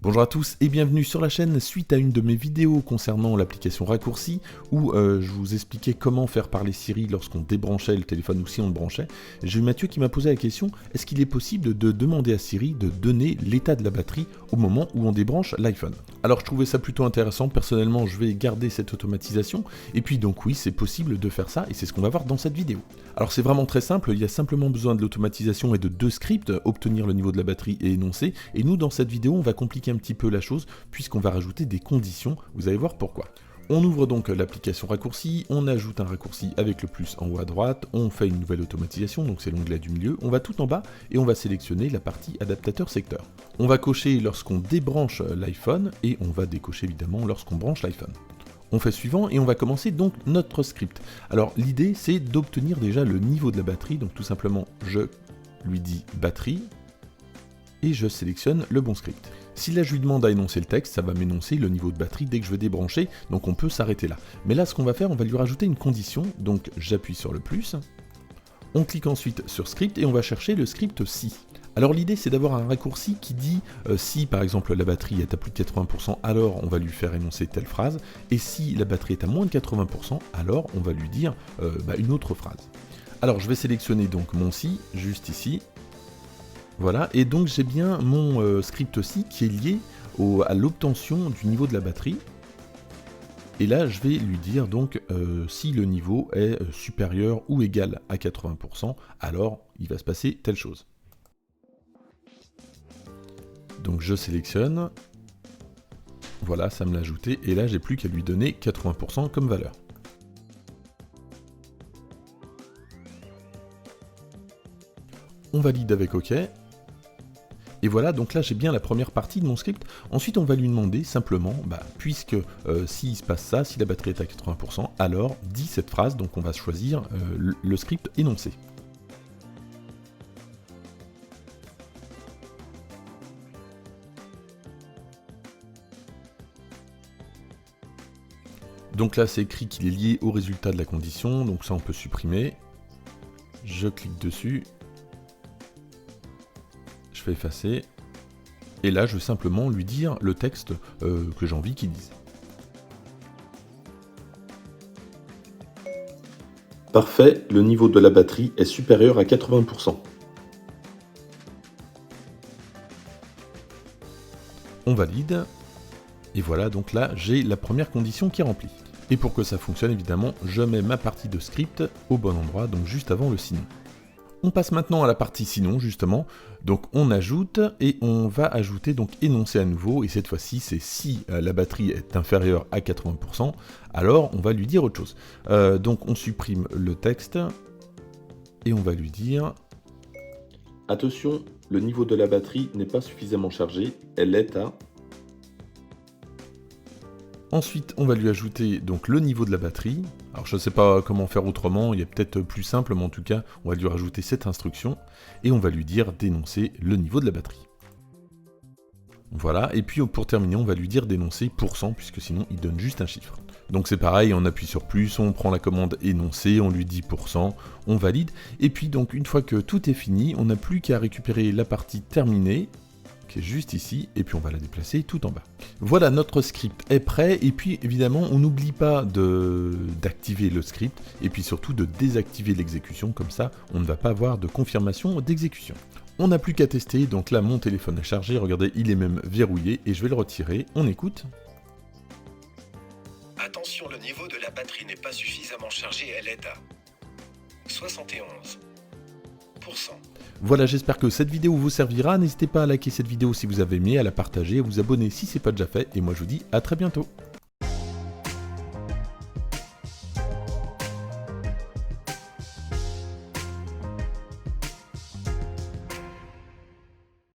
Bonjour à tous et bienvenue sur la chaîne suite à une de mes vidéos concernant l'application Raccourci où je vous expliquais comment faire parler Siri lorsqu'on débranchait le téléphone ou si on le branchait. J'ai eu Mathieu qui m'a posé la question, est-ce qu'il est possible de demander à Siri de donner l'état de la batterie au moment où on débranche l'iPhone? Alors je trouvais ça plutôt intéressant, personnellement je vais garder cette automatisation et puis donc oui c'est possible de faire ça et c'est ce qu'on va voir dans cette vidéo. Alors c'est vraiment très simple, il y a simplement besoin de l'automatisation et de deux scripts, obtenir le niveau de la batterie et énoncer, et nous dans cette vidéo on va compliquer un petit peu la chose puisqu'on va rajouter des conditions, vous allez voir pourquoi. On ouvre donc l'application Raccourci, on ajoute un raccourci avec le plus en haut à droite, on fait une nouvelle automatisation, donc c'est l'onglet du milieu, on va tout en bas et on va sélectionner la partie adaptateur secteur. On va cocher lorsqu'on débranche l'iPhone et on va décocher évidemment lorsqu'on branche l'iPhone. On fait suivant et on va commencer donc notre script. Alors l'idée c'est d'obtenir déjà le niveau de la batterie, donc tout simplement je lui dis batterie et je sélectionne le bon script. Si là je lui demande à énoncer le texte, ça va m'énoncer le niveau de batterie dès que je veux débrancher, donc on peut s'arrêter là. Mais là ce qu'on va faire, on va lui rajouter une condition, donc j'appuie sur le plus, on clique ensuite sur script et on va chercher le script si. Alors l'idée c'est d'avoir un raccourci qui dit si par exemple la batterie est à plus de 80%, alors on va lui faire énoncer telle phrase, et si la batterie est à moins de 80%, alors on va lui dire une autre phrase. Alors je vais sélectionner donc mon si, juste ici, voilà, et donc j'ai bien mon script si qui est lié à l'obtention du niveau de la batterie. Et là, je vais lui dire donc si le niveau est supérieur ou égal à 80%, alors il va se passer telle chose. Donc je sélectionne, voilà, ça me l'a ajouté, et là j'ai plus qu'à lui donner 80% comme valeur. On valide avec OK. Et voilà, donc là j'ai bien la première partie de mon script. Ensuite on va lui demander simplement, puisque s'il se passe ça, si la batterie est à 80%, alors dis cette phrase, donc on va choisir le script énoncé. Donc là c'est écrit qu'il est lié au résultat de la condition, donc ça on peut supprimer. Je clique dessus. Je fais effacer, et là je vais simplement lui dire le texte que j'ai envie qu'il dise. Parfait, le niveau de la batterie est supérieur à 80%. On valide, et voilà, donc là j'ai la première condition qui est remplie. Et pour que ça fonctionne évidemment, je mets ma partie de script au bon endroit, donc juste avant le sinon. On passe maintenant à la partie sinon justement, donc on ajoute et on va ajouter donc énoncer à nouveau, et cette fois-ci c'est si la batterie est inférieure à 80%, alors on va lui dire autre chose. Donc on supprime le texte et on va lui dire attention, le niveau de la batterie n'est pas suffisamment chargé, elle est à... Ensuite, on va lui ajouter donc le niveau de la batterie. Alors je ne sais pas comment faire autrement, il y a peut-être plus simple, mais en tout cas, on va lui rajouter cette instruction et on va lui dire d'énoncer le niveau de la batterie. Voilà, et puis pour terminer, on va lui dire d'énoncer %, puisque sinon il donne juste un chiffre. Donc c'est pareil, on appuie sur plus, on prend la commande énoncer, on lui dit %, on valide, et puis donc une fois que tout est fini, on n'a plus qu'à récupérer la partie terminée, qui est juste ici, et puis on va la déplacer tout en bas. Voilà, notre script est prêt, et puis évidemment on n'oublie pas d'activer le script, et puis surtout de désactiver l'exécution, comme ça on ne va pas avoir de confirmation d'exécution. On n'a plus qu'à tester, donc là mon téléphone est chargé, regardez il est même verrouillé, et je vais le retirer, on écoute. Attention, le niveau de la batterie n'est pas suffisamment chargé, elle est à 71%. Voilà, j'espère que cette vidéo vous servira, n'hésitez pas à liker cette vidéo si vous avez aimé, à la partager, à vous abonner si ce n'est pas déjà fait, et moi je vous dis à très bientôt.